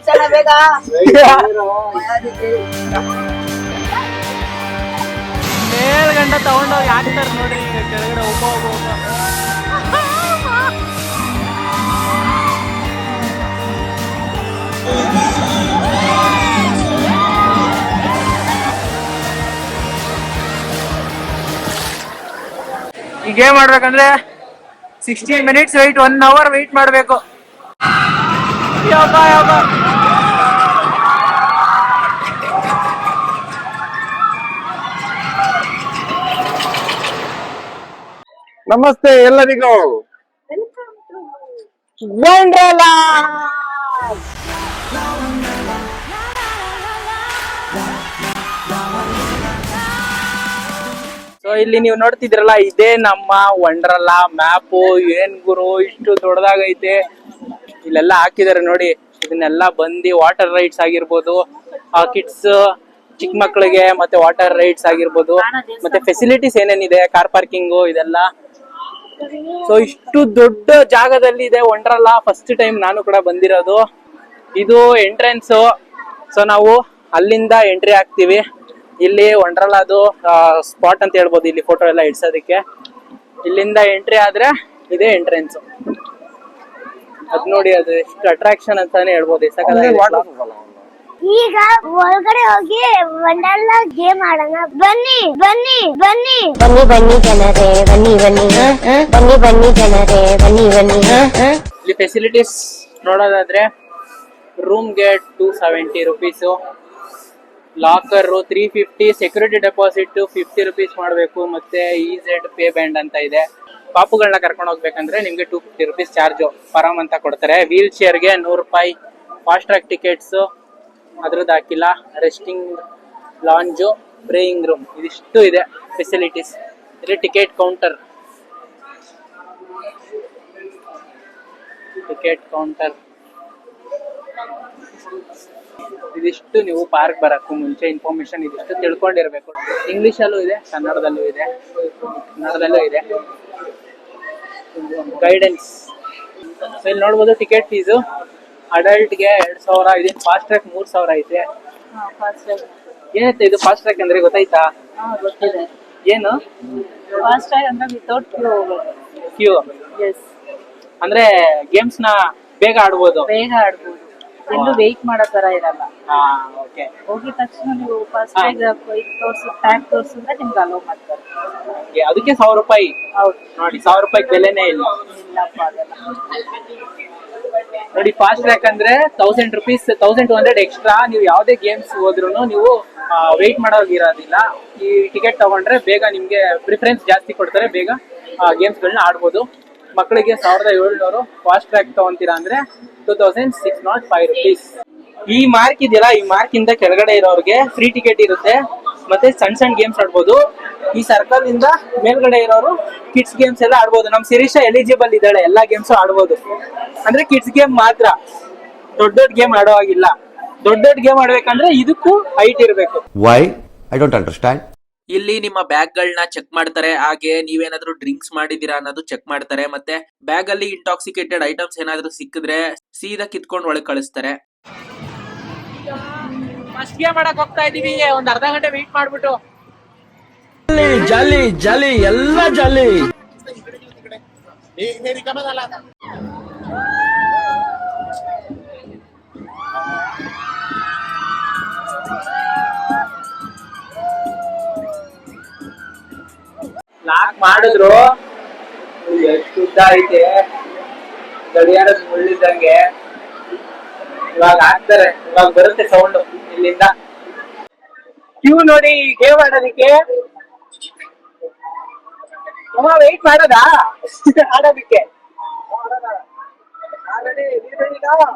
ಬೇಗ ಮೇಲ್ಗಂಡ ತಗೊಂಡೋಗಿ ಹಾಕ್ತಾರೆ ನೋಡ್ರಿ ಈಗ ಕೆಳಗಡೆ ಒಬ್ಬ ಈಗ ಏನ್ ಮಾಡ್ಬೇಕಂದ್ರೆ 16 minutes ವೆಯ್ಟ್ 1 hour ವೆಯ್ಟ್ ಮಾಡ್ಬೇಕು. ನಮಸ್ತೆ ಎಲ್ಲರಿಗೂ. ವಂಡರ್ಲಾ ಸೊ ಇಲ್ಲಿ ನೀವು ನೋಡ್ತಿದ್ರಲ್ಲ, ಇದೇ ನಮ್ಮ ವಂಡರ್ಲಾ ಮ್ಯಾಪು. ಏನ್ ಗುರು ಇಷ್ಟು ದೊಡ್ಡದಾಗೈತೆ. ಇಲ್ಲೆಲ್ಲ ಹಾಕಿದಾರೆ ನೋಡಿ. ಇದನ್ನೆಲ್ಲ ಬಂದಿ ವಾಟರ್ ರೈಡ್ಸ್ ಆಗಿರ್ಬೋದು, ಕಿಡ್ಸ್ ಚಿಕ್ಕ ಮಕ್ಕಳಿಗೆ, ಮತ್ತೆ ವಾಟರ್ ರೈಡ್ಸ್ ಆಗಿರ್ಬೋದು, ಮತ್ತೆ ಫೆಸಿಲಿಟೀಸ್ ಏನೇನಿದೆ, ಕಾರ್ ಪಾರ್ಕಿಂಗು ಇದೆಲ್ಲ. ಸೊ ಇಷ್ಟು ದೊಡ್ಡ ಜಾಗದಲ್ಲಿ ಇದೆ ವಂಡರ್ಲಾ. ಫಸ್ಟ್ ಟೈಮ್ ನಾನು ಕೂಡ ಬಂದಿರೋದು. ಇದು ಎಂಟ್ರೆನ್ಸ್. ಸೊ ನಾವು ಅಲ್ಲಿಂದ ಎಂಟ್ರಿ ಆಗ್ತೀವಿ. ಇಲ್ಲಿ ವಂಡರ್ಲಾದು ಸ್ಪಾಟ್ ಅಂತ ಹೇಳ್ಬೋದು. ಇಲ್ಲಿ ಫೋಟೋ ಎಲ್ಲ ಇಡ್ಸೋದಕ್ಕೆ ಇಲ್ಲಿಂದ ಎಂಟ್ರಿ ಆದ್ರೆ ಇದೇ ಎಂಟ್ರೆನ್ಸ್. ಅದ್ ನೋಡಿ, ಅದು ಎಷ್ಟು ಅಟ್ರಾಕ್ಷನ್ ಅಂತಾನೆ ಹೇಳ್ಬೋದು. ಈಗ ಒಳಗಡೆ ಹೋಗಿ ವಂಡರ್ಲಾ ಗೇಮ್ ಆಡೋಣ. ಬನ್ನಿ ಬನ್ನಿ ಬನ್ನಿ ಬನ್ನಿ ಬನ್ನಿ ಜನರೇ ಬನ್ನಿ ಬನ್ನಿ ಬನ್ನಿ ಬನ್ನಿ ಜನರೇ ಬನ್ನಿ ಬನ್ನಿ. ಇಲ್ಲಿ ಫೆಸಿಲಿಟೀಸ್ ನೋಡೋದಾದ್ರೆ ರೂಮ್ಗೆ 270 rupees, locker 350, security deposit 50 rupees ಮಾಡಬೇಕು, ಮತ್ತೆ ಇಝೆಡ್ ಪೇ ಬ್ಯಾಂಡ್ ಅಂತ ಇದೆ. ಪಾಪುಗಳನ್ನ ಕರ್ಕೊಂಡು ಹೋಗ್ಬೇಕಂದ್ರೆ ನಿಮ್ಗೆ 250 ರುಪೀಸ್ ಚಾರ್ಜು ಪರಮ್ ಅಂತ ಕೊಡ್ತಾರೆ. ವೀಲ್ ಚೇರ್ಗೆ 100 ರೂಪಾಯಿ. ಫಾಸ್ಟ್ ಟ್ರ್ಯಾಕ್ ಟಿಕೆಟ್ಸ್ ಅದ್ರದ್ದು ಹಾಕಿಲ್ಲ. ರೆಸ್ಟಿಂಗ್ ಲಾಂಜು, ಪ್ರೇಯಿಂಗ್ ರೂಮ್, ಇದಿಷ್ಟು ಇದೆ ಫೆಸಿಲಿಟೀಸ್. ಇಲ್ಲಿ ಟಿಕೆಟ್ ಕೌಂಟರ್ ಇದಿಷ್ಟು ನೀವು ಪಾರ್ಕ್ ಬರಕ್ಕೂ ಮುಂಚೆ ಇನ್ಫಾರ್ಮೇಶನ್ ಇದಿಷ್ಟು ತಿಳ್ಕೊಂಡಿರ್ಬೇಕು. ಇಂಗ್ಲಿಷಲ್ಲೂ ಇದೆ, ಕನ್ನಡದಲ್ಲೂ ಇದೆ. ಗೈಡೆನ್ಸ್. ಸೊ ಇಲ್ಲಿ ನೋಡ್ಬೋದು ಟಿಕೆಟ್ ಫೀಸು. ಅಡಲ್ಟ್ಗೆ 2000, ಇದೀನಿ ಫಾಸ್ಟ್ ಟ್ರ್ಯಾಕ್ 3000 ಐತೆ. ಏನೈತೆ ಇದು ಫಾಸ್ಟ್ ಟ್ರ್ಯಾಕ್ ಅಂದ್ರೆ ಗೊತ್ತಾಯ್ತಾ? ಗೊತ್ತಿದೆ. ಏನು ಫಾಸ್ಟ್ ಟ್ರ್ಯಾಕ್ ಅಂದ್ರೆ ವಿತೌಟ್ ಕ್ಯೂ. ಎಸ್, ಅಂದ್ರೆ ಗೇಮ್ಸ್ ನ ಬೇಗ ಆಡ್ಬೋದು. ಎಲ್ಲೂ ವೆಯ್ಟ್ ಮಾಡೋ ತರ ಇರಲ್ಲ. ಓಕೆ. ಹೋಗಿದ ತಕ್ಷಣ ನೀವು ಫಾಸ್ಟ್ ಟ್ರ್ಯಾಕ್ ಟ್ಯಾಗ್ ತೋರಿಸಿದ್ರೆ ನಿಮ್ಗೆ ಅಲೋ ಮಾಡ್ತಾರೆ. ಅದಕ್ಕೆ 1000 ರೂಪಾಯಿ. ಹೌದು ನೋಡಿ, 1000 ರೂಪಾಯಿ ಬೆಲೆನೇ ಇಲ್ಲ. ಇಲ್ಲಪ್ಪ ಅದೆಲ್ಲ. ನೋಡಿ, ಫಾಸ್ಟ್ ಟ್ರ್ಯಾಕ್ ಅಂದ್ರೆ 1000 ರುಪೀಸ್, 1200 ಎಕ್ಸ್ಟ್ರಾ. ನೀವು ಯಾವ್ದೇ ಗೇಮ್ಸ್ ಹೋದ್ರು ನೀವು ವೆಯ್ಟ್ ಮಾಡೋಗಿರೋದಿಲ್ಲ. ಈ ಟಿಕೆಟ್ ತಗೊಂಡ್ರೆ ಬೇಗ ನಿಮ್ಗೆ ಪ್ರಿಫರೆನ್ಸ್ ಜಾಸ್ತಿ ಕೊಡ್ತಾರೆ, ಬೇಗ ಗೇಮ್ಸ್ ಗಳನ್ನ ಆಡ್ಬೋದು. ಮಕ್ಕಳಿಗೆ 1700. ಫಾಸ್ಟ್ ಟ್ರ್ಯಾಕ್ ತಗೊಂತೀರಾ ಅಂದ್ರೆ 2605 ರುಪೀಸ್. ಈ ಮಾರ್ಕ್ ಇದೆಯಲ್ಲ, ಈ ಮಾರ್ಕ್ ಇಂದ ಕೆಳಗಡೆ ಇರೋರಿಗೆ ಫ್ರೀ ಟಿಕೆಟ್ ಇರುತ್ತೆ. ಮತ್ತೆ ಸಣ್ಣ ಗೇಮ್ಸ್ ಆಡ್ಬೋದು. ಈ ಸರ್ಕಲ್ ಇಂದ ಮೇಲ್ಗಡೆ ಇರೋರು ಕಿಡ್ಸ್ ಗೇಮ್ಸ್ ಎಲ್ಲ ಆಡ್ಬೋದು. ನಮ್ ಶಿರೀಷಾ ಎಲಿಜಿಬಲ್ ಇದ್ದಾಳೆ, ಎಲ್ಲಾ ಗೇಮ್ಸ್ ಆಡ್ಬೋದು. ಅಂದ್ರೆ ಕಿಡ್ಸ್ ಗೇಮ್ ಮಾತ್ರ, ದೊಡ್ಡ ಗೇಮ್ ಆಡೋ ಹಾಗಿಲ್ಲ. ದೊಡ್ಡ ಗೇಮ್ ಆಡ್ಬೇಕಂದ್ರೆ ಇದಕ್ಕೂ ಹೈಟ್ ಇರ್ಬೇಕು. ವೈ? I don't understand. ಇಲ್ಲಿ ನಿಮ್ಮ ಬ್ಯಾಗ್ ಗಳನ್ನ ಚೆಕ್ ಮಾಡ್ತಾರೆ. ಹಾಗೆ ನೀವೇನಾದ್ರೂ ಡ್ರಿಂಕ್ಸ್ ಮಾಡಿದೀರಾ ಅನ್ನೋದು ಚೆಕ್ ಮಾಡ್ತಾರೆ. ಮತ್ತೆ ಬ್ಯಾಗ್ ಅಲ್ಲಿ ಇಂಟಾಕ್ಸಿಕೇಟೆಡ್ ಐಟಮ್ಸ್ ಏನಾದ್ರೂ ಸಿಕ್ಕಿದ್ರೆ ಸೀದಾ ಕಿತ್ಕೊಂಡು ಒಳಗೆ ಕಳಿಸ್ತಾರೆ. ಫಸ್ಟ್ ಗೇಮ್ ಮಾಡಕ್ ಹೋಗ್ತಾ ಇದೀವಿ. ಒಂದ್ ಅರ್ಧ ಗಂಟೆ ವೇಟ್ ಮಾಡ್ಬಿಟ್ಟು ಜಾಲಿ ಜಾಲಿ ಎಲ್ಲ ಜಾಲಿ. ಲಾಕ್ ಮಾಡಿದ್ರು. ಎಷ್ಟು ಉದ್ದ ಐತೆ, ಗಡಿಯಾರದ ಮುಳ್ಳಿದ್ದಂಗೆ. ಇವಾಗ ಹಾಕ್ತಾರೆ, ಇವಾಗ ಬರುತ್ತೆ ಸೌಂಡ್ ಇಲ್ಲಿಂದ. ಕ್ಯೂ ನೋಡಿ ಗೇಮ್ ಆಡೋದಕ್ಕೆ. ವೆಯ್ಟ್ ಮಾಡೋದಾ ಆಡೋದಕ್ಕೆ?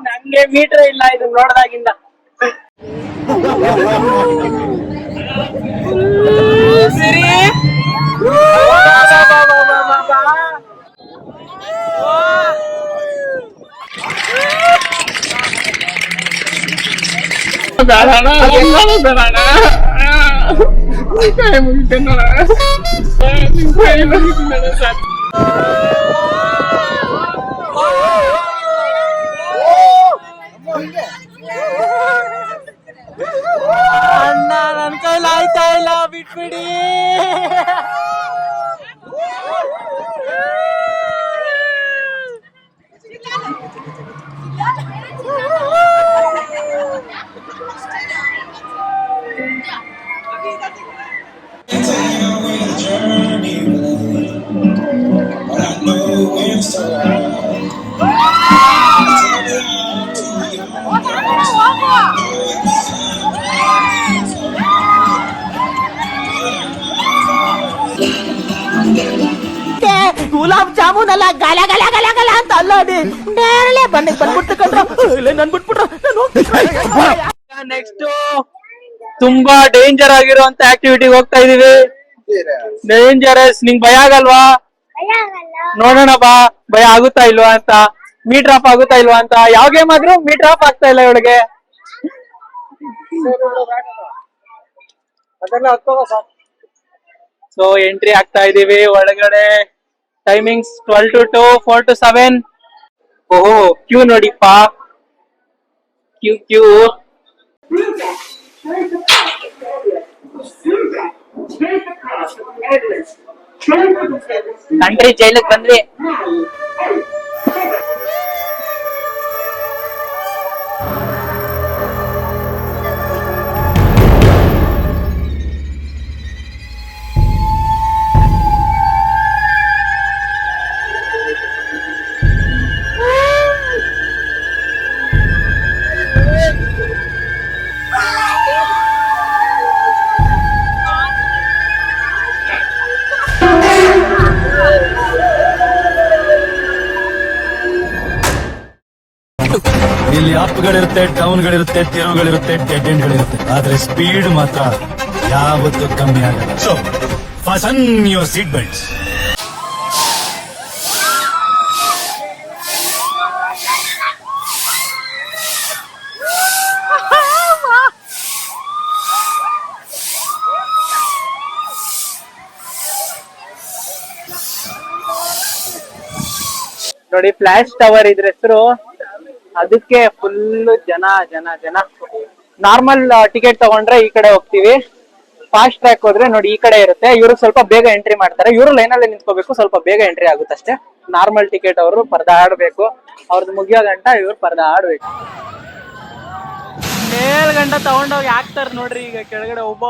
ನಂಗೆ ಮೀಟರ್ ಇಲ್ಲ ಇದು ನೋಡ್ದಾಗಿಂದ. ಸರಿ, ಬಿಟ್ಬಿಡಿ. ಗುಲಾಬ್ ಜಾಮೂನ್ ಅಲ್ಲ, ಗಲ ಗಲ ಗಲ ಗಲ ಅಂತ ಅಲ್ಲದೆ ನೇರಳೆ ಬಂದ್ಬಿಟ್ಟು ಕಂಡ್ರೆ ನನ್ ಬಿಟ್ಬಿಟ್ರು. ನೆಕ್ಸ್ಟ್ ತುಂಬಾ ಡೇಂಜರ್ ಆಗಿರುವಂತ ಆಕ್ಟಿವಿಟಿಗೆ ಹೋಗ್ತಾ ಇದೀವಿ. ಡೇಂಜರಸ್. ನಿಂಗ್ ಭಯ ಆಗಲ್ವಾ? ಭಯ ಆಗಲ್ಲ. ನೋಡೋಣ ಬಾ, ಭಯ ಆಗುತ್ತಾ ಇಲ್ವಾ ಅಂತ. ಮೀಟರ್ ಆಫ್ ಆಗುತ್ತಾ ಇಲ್ವಾ ಅಂತ. ಯಾವ ಗೇಮ್ ಆದ್ರೂ ಮೀಟರ್ ಆಫ್ ಆಗ್ತಾ ಇಲ್ಲ ಇವಳಿಗೆ. ಸೊ ಎಂಟ್ರಿ ಆಗ್ತಾ ಇದೀವಿ ಒಳಗಡೆ. Timings 12 to 2, 4 to 7. ಓಹೋ, ಕ್ಯೂ ನೋಡಿಪ್ಪ, ಕ್ಯೂ. ಕಂಟ್ರಿ ಜೈಲಿಗೆ ಬಂದ್ವಿ. ಇಲ್ಲಿ ಅಪ್ಗಳಿರುತ್ತೆ, ಡೌನ್ಗಳಿರುತ್ತೆ, ತಿರುವುಗಳಿರುತ್ತೆ, ಡೆಡ್ ಎಂಡ್ಗಳಿರುತ್ತೆ. ಆದ್ರೆ ಸ್ಪೀಡ್ ಮಾತ್ರ ಯಾವತ್ತೂ ಕಮ್ಮಿ ಆಗಲ್ಲ. So fasten your seat belts. ನೋಡಿ, ಫ್ಲಾಶ್ ಟವರ್ ಇದ್ರ ಹೆಸರು. ಅದಕ್ಕೆ ಫುಲ್ ಜನ. ನಾರ್ಮಲ್ ಟಿಕೆಟ್ ತಗೊಂಡ್ರೆ ಈ ಕಡೆ ಹೋಗ್ತೀವಿ. ಫಾಸ್ಟ್ ಟ್ರ್ಯಾಕ್ ಹೋದ್ರೆ ನೋಡಿ ಈ ಕಡೆ ಇರುತ್ತೆ. ಇವ್ರು ಸ್ವಲ್ಪ ಬೇಗ ಎಂಟ್ರಿ ಮಾಡ್ತಾರೆ. ಇವ್ರು ಲೈನಲ್ಲಿ ನಿಂತ್ಕೋಬೇಕು, ಸ್ವಲ್ಪ ಬೇಗ ಎಂಟ್ರಿ ಆಗುತ್ತಷ್ಟೇ. ನಾರ್ಮಲ್ ಟಿಕೆಟ್ ಅವರು ಪರದಾಡ್ಬೇಕು. ಅವ್ರದ್ದು ಮುಗಿಯೋ ಗಂಟ ಇವ್ರು ಪರದಾಡ್ಬೇಕು. ಮೇಲ್ಗಂಟ ತಗೊಂಡೋಗಿ ಹಾಕ್ತಾರ ನೋಡ್ರಿ. ಈಗ ಕೆಳಗಡೆ ಒಬ್ಬ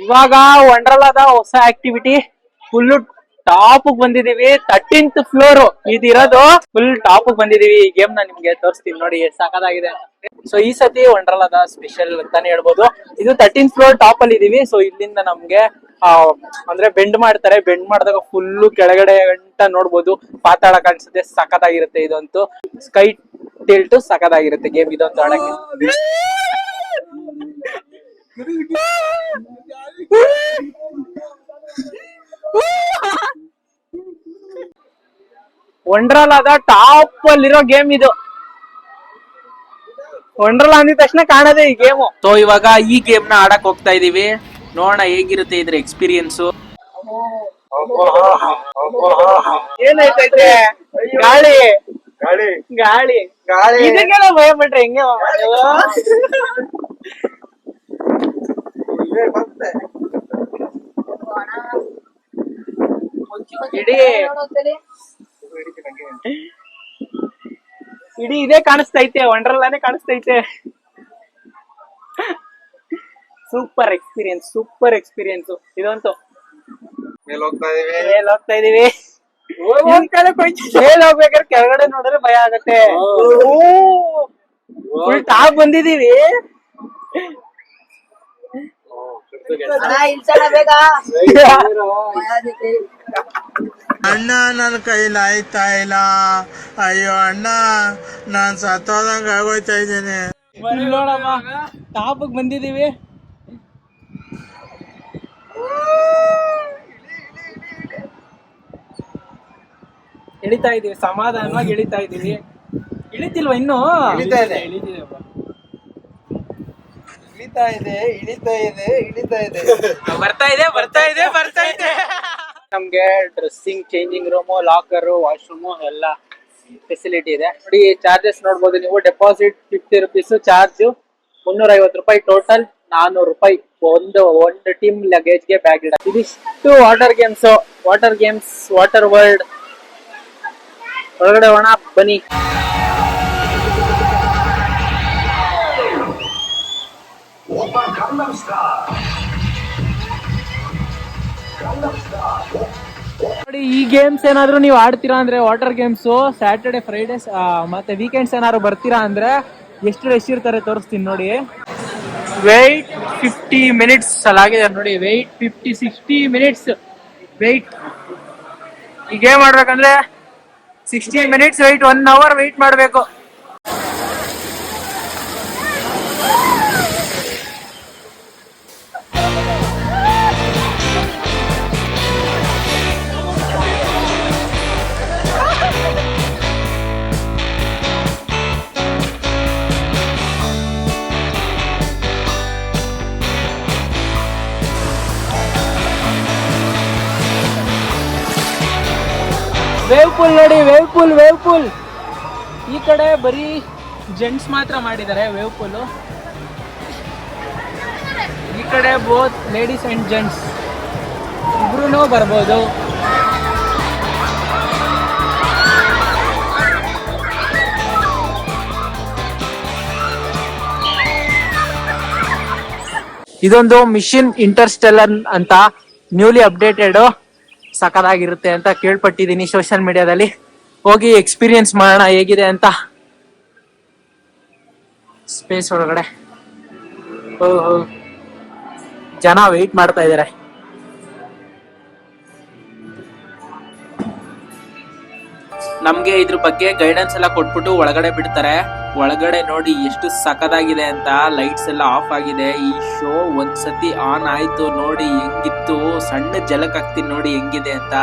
ಇವಾಗ ವಂಡರ್ಲಾದ ಹೊಸ ಆಕ್ಟಿವಿಟಿ ಫುಲ್ ಟಾಪ್ ಬಂದಿದೀವಿ. 13th floor ಇದಿರೋದು. ಫುಲ್ ಟಾಪ್ ಬಂದಿದೀವಿ. ಈ ಗೇಮ್ ನ ನಿಮ್ಗೆ ತೋರಿಸ್ತೀನಿ ನೋಡಿ, ಎಷ್ಟು ಸಾಕಾಗಿದೆ. ಸೊ ಈ ಸತಿ ವಂಡರ್ಲಾದ ಸ್ಪೆಷಲ್ ಅಂತಾನೆ ಹೇಳ್ಬೋದು. ಇದು 13th ಫ್ಲೋರ್ ಟಾಪ್ ಅಲ್ಲಿ ಇದೀವಿ. ಸೊ ಇಲ್ಲಿಂದ ನಮ್ಗೆ ಅಂದ್ರೆ ಬೆಂಡ್ ಮಾಡ್ತಾರೆ. ಬೆಂಡ್ ಮಾಡಿದಾಗ ಫುಲ್ಲು ಕೆಳಗಡೆ ಗಂಟ ನೋಡ್ಬೋದು. ಪಾತಾಳ ಕಾಣಿಸುತ್ತೆ. ಸಖತ್ತಾಗಿರುತ್ತೆ ಇದಂತೂ. ಸ್ಕೈ ಟಿಲ್ಟ್ ಸಖತ್ತಾಗಿರುತ್ತೆ ಗೇಮ್ ಇದಂತೂ ಆಡಕ್ಕೆ. ವಂಡರ್ಲಾದ ಟಾಪ್ ಅಲ್ಲಿರೋ ಗೇಮ್ ಇದು. ವಂಡರ್ಲಾ ಅಂದಿದ ತಕ್ಷಣ ಕಾಣದೆ ಈ ಗೇಮು. ಸೊ ಇವಾಗ ಈ ಗೇಮ್ ನ ಆಡಕ್ ಹೋಗ್ತಾ ಇದೀವಿ. ನೋಡೋಣ ಹೇಗಿರುತ್ತೆ ಇದ್ರ ಎಕ್ಸ್ಪೀರಿಯನ್ಸ್. ಏನೈತೈತೆ? ಗಾಳಿ ಗಾಳಿ ಗಾಳಿ ಇದಕ್ಕೆಲ್ಲ ಭಯ ಪಟ್ರೆ ಹೆಂಗೆ ಇಡೀ ಇದೇ ಕಾಣಿಸ್ತೈತೆ. ವಂಡರ್ಲಾನೇ ಕಾಣಿಸ್ತೈತೆ. ಸೂಪರ್ ಎಕ್ಸ್ಪೀರಿಯನ್ಸ್ ಇದಂತೂ. ಮೇಲ್ ಹೋಗ್ತಾ ಇದೀವಿ. ಮೇಲ್ ಹೋಗ್ಬೇಕಾದ್ರೆ ಕೆಳಗಡೆ ನೋಡಿದ್ರೆ ಭಯ ಆಗತ್ತೆ. ಫುಲ್ ಟಾಪ್ ಬಂದಿದೀವಿ. ಅಣ್ಣ ನನ್ನ ಕೈಲಿ ಆಯ್ತಾ ಇಲ್ಲ. ಅಯ್ಯೋ ಅಣ್ಣ, ನಾನ್ ಸತ್ತೋದಂಗ ಆಗೋಯ್ತಾ ಇದ್ದೇನೆ. ನೋಡಮ್ಮ, ಟಾಪ್ ಬಂದಿದೀವಿ. ಇಳಿತಾ ಇದೀವಿ, ಸಮಾಧಾನವಾಗಿ ಇಳಿತಾ ಇದೀವಿ. ಇಳಿತಿಲ್ವಾ ಇನ್ನು? ಇಳಿತಾ ಇದೆ. ನಮ್ಗೆ dressing, changing room, locker, washroom ಎಲ್ಲ ಫೆಸಿಲಿಟಿ ಇದೆ. ನೋಡಿ ಚಾರ್ಜಸ್ ನೋಡ್ಬೋದು ನೀವು. Deposit 50 rupees charge. ₹350 ಟೋಟಲ್, ₹400 ಒಂದು ಟೀಮ್ ಲಗೇಜ್ಗೆ ಬ್ಯಾಗ್ ಇಡ. ಇದಿಷ್ಟು ವಾಟರ್ ಗೇಮ್ಸ್, ವಾಟರ್ ವರ್ಲ್ಡ್ ಒಳಗಡೆ ಹೋಗೋಣ ಬನ್ನಿ. ನೋಡಿ, ಈ ಗೇಮ್ಸ್ ಏನಾದ್ರು ನೀವು ಆಡ್ತೀರಾ ಅಂದ್ರೆ, ವಾಟರ್ ಗೇಮ್ಸ್ ಸ್ಯಾಟರ್ಡೆ ಫ್ರೈಡೇಸ್ ಮತ್ತೆ ವೀಕೆಂಡ್ಸ್ ಏನಾದ್ರು ಬರ್ತೀರಾ ಅಂದ್ರೆ ಎಷ್ಟು ರಶ್ ಇರ್ತಾರೆ ತೋರಿಸ್ತೀನಿ ನೋಡಿ. ವೆಯ್ಟ್ 50 ಮಿನಿಟ್ಸ್ ಅಲ್ಲಾಗಿದೆ ನೋಡಿ. Wait 60 minutes wait. ಈ ಗೇಮ್ ಆಡ್ಬೇಕಂದ್ರೆ 60 ಮಿನಿಟ್ಸ್ ವೆಯ್ಟ್, 1 ಅವರ್ ವೆಯ್ಟ್ ಮಾಡಬೇಕು. ವೇವ್ ಪೂಲ್ ನೋಡಿ, ವೇವ್ ಪೂಲ್. ಈ ಕಡೆ ಬರೀ ಜೆಂಟ್ಸ್ ಮಾತ್ರ ಮಾಡಿದ್ದಾರೆ ವೇವ್ ಪೂಲ್. ಈ ಕಡೆ ಬೋತ್ ಲೇಡೀಸ್ ಅಂಡ್ ಜೆಂಟ್ಸ್ ಇಬ್ರು ಬರ್ಬೋದು. ಇದೊಂದು ಮಿಷನ್ ಇಂಟರ್ಸ್ಟೆಲ್ಲರ್ ಅಂತ ನ್ಯೂಲಿ ಅಪ್ಡೇಟೆಡ್, ಸಖತ್ತಾಗಿರುತ್ತೆ ಅಂತ ಕೇಳ್ಪಟ್ಟಿದ್ದೀನಿ ಸೋಷಿಯಲ್ ಮೀಡಿಯಾದಲ್ಲಿ. ಹೋಗಿ ಎಕ್ಸ್ಪೀರಿಯನ್ಸ್ ಮಾಡೋಣ ಹೇಗಿದೆ ಅಂತ. ಸ್ಪೇಸ್ ಒಳಗಡೆ ಜನ ವೆಯ್ಟ್ ಮಾಡ್ತಾ ಇದ್ದಾರೆ. ನಮ್ಗೆ ಇದ್ರ ಬಗ್ಗೆ ಗೈಡೆನ್ಸ್ ಎಲ್ಲ ಕೊಟ್ಬಿಟ್ಟು ಒಳಗಡೆ ಬಿಡ್ತಾರೆ. ಒಳಗಡೆ ನೋಡಿ ಎಷ್ಟು ಸಖತ್ತಾಗಿದೆ ಅಂತ. ಲೈಟ್ಸ್ ಎಲ್ಲ ಆಫ್ ಆಗಿದೆ. ಈ ಶೋ ಒಂದ್ಸತಿ ಆನ್ ಆಯ್ತು ನೋಡಿ ಹೆಂಗಿತ್ತು. ಸಣ್ಣ ಜಲಕ್ ಹಾಕ್ತೀನಿ ನೋಡಿ ಹೆಂಗಿದೆ ಅಂತ.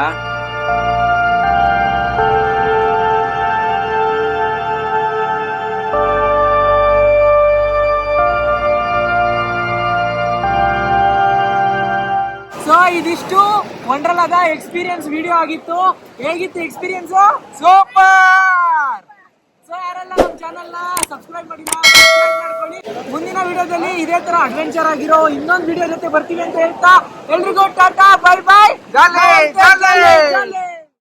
ಸೊ ಇದಿಷ್ಟು ವಂಡರ್ಲಾದ ಎಕ್ಸ್ಪೀರಿಯನ್ಸ್ ವಿಡಿಯೋ ಆಗಿತ್ತು. ಹೇಗಿತ್ತು ಎಕ್ಸ್ಪೀರಿಯನ್ಸ್? ಸೂಪರ್. ಸೊ ಯಾರೆಲ್ಲ ನಮ್ಮ ಚಾನಲ್ ನ ಸಬ್ಸ್ಕ್ರೈಬ್ ಮಾಡ್ಕೊಳ್ಳಿ. ಮುಂದಿನ ವಿಡಿಯೋದಲ್ಲಿ ಇದೇ ತರ ಅಡ್ವೆಂಚರ್ ಆಗಿರೋ ಇನ್ನೊಂದು ವಿಡಿಯೋ ಜೊತೆ ಬರ್ತೀವಿ ಅಂತ ಹೇಳ್ತಾ ಎಲ್ರಿಗೂ ಟಾಟಾ, ಬೈ ಬೈ.